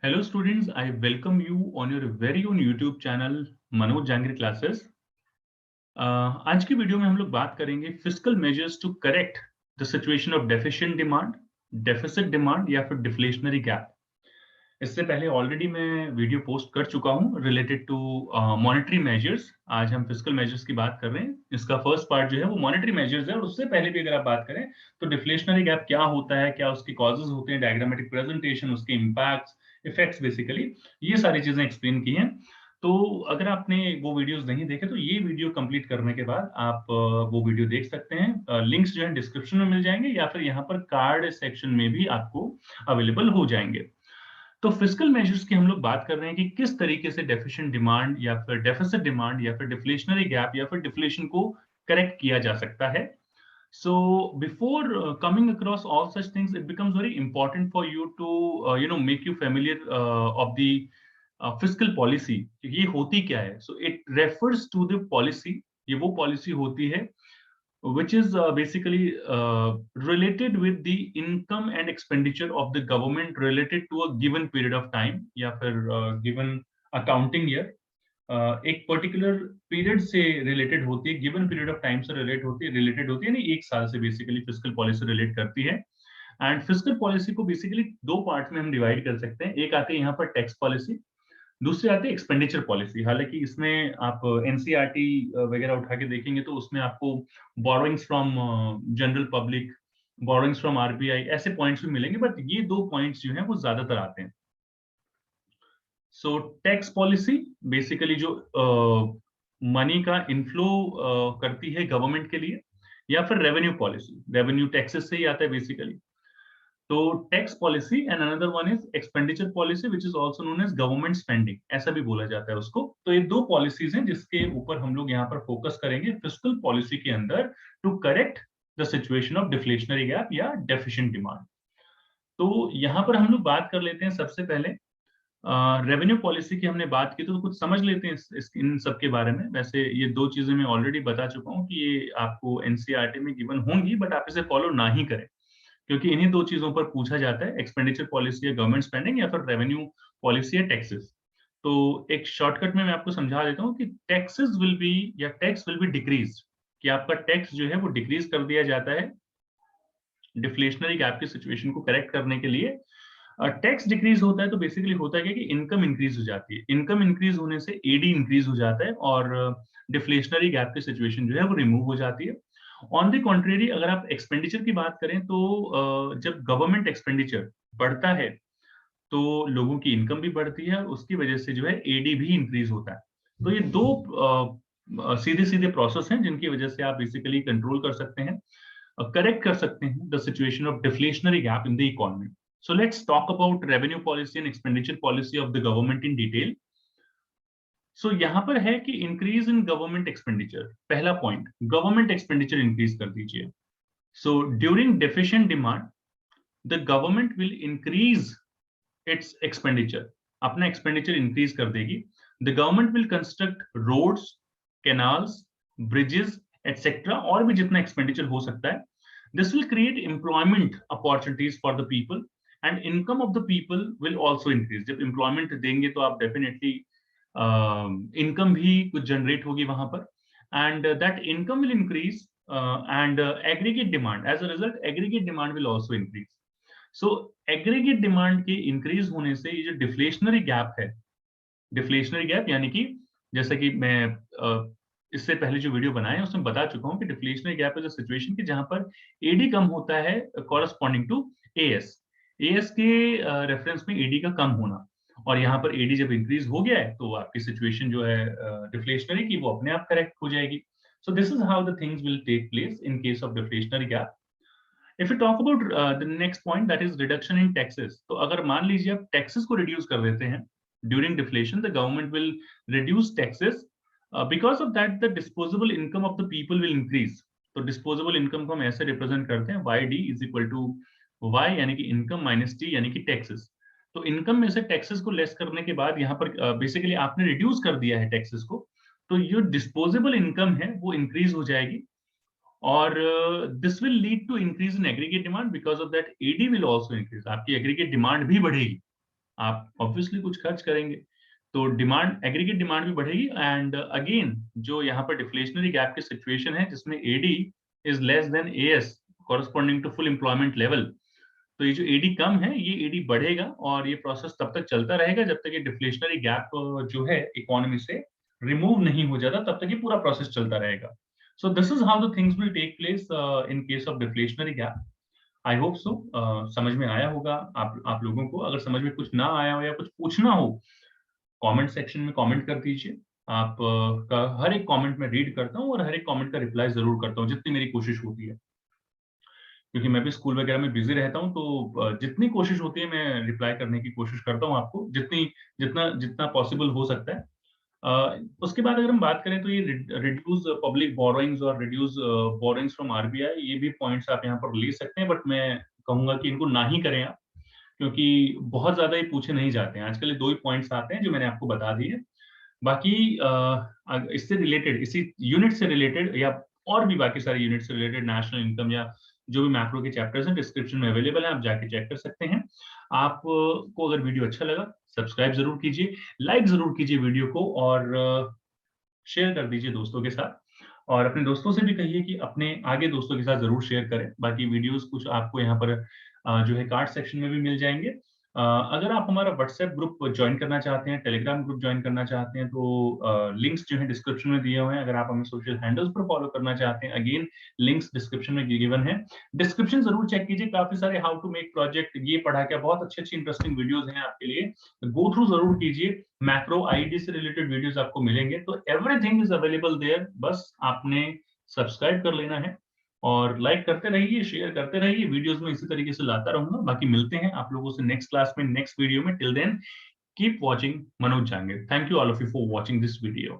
Hello students, I welcome you on your very own YouTube channel Manoj Jangri classes. आज की video में हम लोग बात करेंगे fiscal measures to correct the situation of deficient demand, deficit demand या फिर डिफ्लेशनरी गैप। इससे पहले ऑलरेडी मैं वीडियो पोस्ट कर चुका हूं रिलेटेड टू मॉनेटरी मेजर्स। आज हम फिस्कल मेजर्स की बात कर रहे हैं। इसका फर्स्ट पार्ट जो है वो मॉनेटरी मेजर्स है, और उससे पहले भी अगर आप बात करें तो डिफ्लेशनरी गैप क्या होता है, क्या उसके कॉजेज होते हैं, डायग्रामेटिक प्रेजेंटेशन, उसके इम्पैक्ट्स, इफेक्ट्स, बेसिकली ये सारी चीजें एक्सप्लेन की हैं। तो अगर आपने वो वीडियोस नहीं देखे तो ये वीडियो कंप्लीट करने के बाद आप वो वीडियो देख सकते हैं। लिंक्स जो है डिस्क्रिप्शन में मिल जाएंगे या फिर यहाँ पर कार्ड सेक्शन में भी आपको अवेलेबल हो जाएंगे। तो फिस्कल मेजर्स की हम लोग बात कर रहे हैं कि किस तरीके से डेफिशिएंट डिमांड या फिर डेफिसिट डिमांड या फिर डिफ्लेशनरी गैप या फिर डिफ्लेशन को करेक्ट किया जा सकता है। So before coming across all such things, it becomes very important for you to make you familiar of the fiscal policy कि ये होती क्या है। So it refers to the policy, ये वो पॉलिसी होती है which is basically related with the income and expenditure of the government related to a given period of time या फिर given accounting year। एक पर्टिकुलर पीरियड से related होती है, गिवन पीरियड ऑफ टाइम से रिलेटेड होती है, यानी एक साल से बेसिकली फिस्कल पॉलिसी रिलेट करती है। एंड फिस्कल पॉलिसी को बेसिकली दो पार्ट में हम डिवाइड कर सकते हैं। एक आती है यहाँ पर टैक्स पॉलिसी, दूसरी आती है एक्सपेंडिचर पॉलिसी। हालांकि इसमें आप एनसीईआरटी वगैरह उठा के देखेंगे तो उसमें आपको borrowings from general public, borrowings from RBI, ऐसे पॉइंट्स भी मिलेंगे, बट ये दो पॉइंट्स जो हैं वो ज्यादातर आते हैं। सो टैक्स पॉलिसी बेसिकली जो मनी का इनफ्लो करती है गवर्नमेंट के लिए, या फिर रेवेन्यू पॉलिसी, रेवेन्यू टैक्सेस से ही आता है बेसिकली। तो tax policy and another one is expenditure policy which is also known as government spending, ऐसा भी बोला जाता है उसको। तो ये दो पॉलिसीज हैं जिसके ऊपर हम लोग यहाँ पर फोकस करेंगे फिस्कल पॉलिसी के अंदर to correct the situation of deflationary gap या डेफिशिएंट डिमांड। तो यहाँ पर हम लोग बात कर लेते हैं सबसे पहले रेवेन्यू पॉलिसी की। हमने बात की तो कुछ समझ लेते हैं इन सब के बारे में। वैसे ये दो चीजें मैं ऑलरेडी बता चुका हूँ कि ये आपको एनसीईआरटी में गिवन होंगी, बट आप इसे फॉलो ना ही करें, क्योंकि इन्हीं दो चीजों पर पूछा जाता है, एक्सपेंडिचर पॉलिसी या गवर्नमेंट स्पेंडिंग या फिर रेवेन्यू पॉलिसी या टैक्सेस। तो एक शॉर्टकट में मैं आपको समझा देता हूँ कि टैक्सेस विल बी या टैक्स विल बी डिक्रीज, कि आपका टैक्स जो है वो डिक्रीज कर दिया जाता है डिफ्लेशनरी गैप की सिचुएशन को करेक्ट करने के लिए। टैक्स डिक्रीज होता है तो बेसिकली होता है कि इनकम इंक्रीज हो जाती है, इनकम इंक्रीज होने से एडी इंक्रीज हो जाता है और डिफ्लेशनरी गैप की सिचुएशन जो है वो रिमूव हो जाती है। ऑन द कॉन्ट्रेरी अगर आप एक्सपेंडिचर की बात करें तो जब गवर्नमेंट एक्सपेंडिचर बढ़ता है तो लोगों की इनकम भी बढ़ती है, उसकी वजह से जो है एडी भी इंक्रीज होता है। तो ये दो सीधे सीधे प्रोसेस हैं जिनकी वजह से आप बेसिकली कंट्रोल कर सकते हैं, करेक्ट कर सकते हैं the situation of deflationary gap in the economy. So let's talk about revenue policy and expenditure policy of the government in detail. So यहाँ पर है कि increase in government expenditure, पहला point, government expenditure increase कर दीजिए। So during deficient demand, the government will increase its expenditure, अपना expenditure increase कर देगी। The government will construct roads, canals, bridges, etc. और भी जितना expenditure हो सकता है। This will create employment opportunities for the people and income of the people will also increase। जब employment देंगे तो आप definitely income भी कुछ generate होगी वहां पर, and that income will increase and aggregate demand, as a result aggregate demand will also increase। So aggregate demand के increase होने से ये जो deflationary gap है, डिफ्लेशनरी गैप यानी कि जैसा कि मैं इससे पहले जो वीडियो बनाए हैं उसमें बता चुका हूं कि deflationary gap is a situation कि जहां पर एडी कम होता है कॉरस्पॉन्डिंग टू एएस, एएस के रेफरेंस में एडी का कम होना, और यहाँ पर एडी जब इंक्रीज हो गया है तो आपकी सिचुएशन जो है डिफ्लेशनरी की वो अपने आप करेक्ट हो जाएगी। So this is how the things will take place in case of deflationary gap. If you talk about the next point that is reduction in taxes, तो अगर मान लीजिए आप टैक्सेस को रिड्यूस कर देते हैं during deflation, the government will reduce taxes, because of that the disposable income of the people will increase। तो disposable income को हम ऐसे रिप्रेजेंट करते हैं YD is equal to Y यानी कि इनकम माइनस T यानी कि टैक्सेस। तो इनकम में से टैक्सेस को लेस करने के बाद यहाँ पर बेसिकली आपने रिड्यूस कर दिया है टैक्सेस को, तो जो डिस्पोजेबल इनकम है वो इंक्रीज हो जाएगी, और this will lead to increase in aggregate demand, because of that AD will also increase, आपकी एग्रीगेट डिमांड भी बढ़ेगी। आप ऑब्वियसली कुछ खर्च करेंगे, तो डिमांड, एग्रीगेट डिमांड भी बढ़ेगी। एंड अगेन जो यहाँ पर डिफ्लेशनरी गैप की सिचुएशन है जिसमें AD is less than AS corresponding to full employment level, तो ये जो एडी कम है ये एडी बढ़ेगा और ये प्रोसेस तब तक चलता रहेगा जब तक ये डिफ्लेशनरी गैप जो है इकोनॉमी से रिमूव नहीं हो जाता, तब तक ये पूरा प्रोसेस चलता रहेगा। So this is how the things will take place in case of deflationary gap. I hope so समझ में आया होगा आप लोगों को। अगर समझ में कुछ ना आया हो या कुछ पूछना हो, कमेंट सेक्शन में कमेंट कर दीजिए। आप का हर एक कमेंट में रीड करता हूँ और हर एक कमेंट का रिप्लाई जरूर करता हूँ जितनी मेरी कोशिश होती है, क्योंकि मैं भी स्कूल वगैरह में बिजी रहता हूँ, तो जितनी कोशिश होती है मैं रिप्लाई करने की कोशिश करता हूँ आपको, जितनी जितना जितना पॉसिबल हो सकता है। उसके बाद अगर हम बात करें तो ये रिड्यूस पब्लिक बोरोइंग्स और रिड्यूस बोरोइंग्स फ्रॉम आरबीआई, ये भी पॉइंट्स आप यहाँ पर ले सकते हैं, बट मैं कहूंगा कि इनको ना ही करें आप, क्योंकि बहुत ज्यादा ये पूछे नहीं जाते हैं। आजकल ये 2 ही पॉइंट्स आते हैं जो मैंने आपको बता दिए। बाकी इससे रिलेटेड, इसी यूनिट से रिलेटेड या और भी बाकी सारे यूनिट से रिलेटेड नेशनल इनकम या जो भी मैक्रो के चैप्टर्स हैं डिस्क्रिप्शन में अवेलेबल है, आप जाके चेक कर सकते हैं। आपको अगर वीडियो अच्छा लगा सब्सक्राइब जरूर कीजिए, लाइक जरूर कीजिए वीडियो को, और शेयर कर दीजिए दोस्तों के साथ। और अपने दोस्तों से भी कहिए कि अपने आगे दोस्तों के साथ जरूर शेयर करें। बाकी वीडियोस कुछ आपको यहाँ पर जो है कार्ड सेक्शन में भी मिल जाएंगे। अगर आप हमारा व्हाट्सएप ग्रुप ज्वाइन करना चाहते हैं, टेलीग्राम ग्रुप ज्वाइन करना चाहते हैं, तो लिंक्स जो है डिस्क्रिप्शन में दिए हुए हैं। अगर आप हमें सोशल हैंडल्स पर फॉलो करना चाहते हैं, अगेन लिंक्स डिस्क्रिप्शन में गिवन है। डिस्क्रिप्शन जरूर चेक कीजिए, काफी सारे हाउ टू मेक प्रोजेक्ट, ये पढ़ा के बहुत अच्छी अच्छी इंटरेस्टिंग वीडियोस हैं आपके लिए, गो थ्रू जरूर कीजिए। मैक्रो आईडी से रिलेटेड वीडियोस आपको मिलेंगे, तो एवरीथिंग इज अवेलेबल देयर। बस आपने सब्सक्राइब कर लेना है और लाइक करते रहिए, शेयर करते रहिए। वीडियोस में इसी तरीके से लाता रहूंगा। बाकी मिलते हैं आप लोगों से नेक्स्ट क्लास में, नेक्स्ट वीडियो में। Till then keep watching Manoj Jangir. Thank you all of you for watching this video.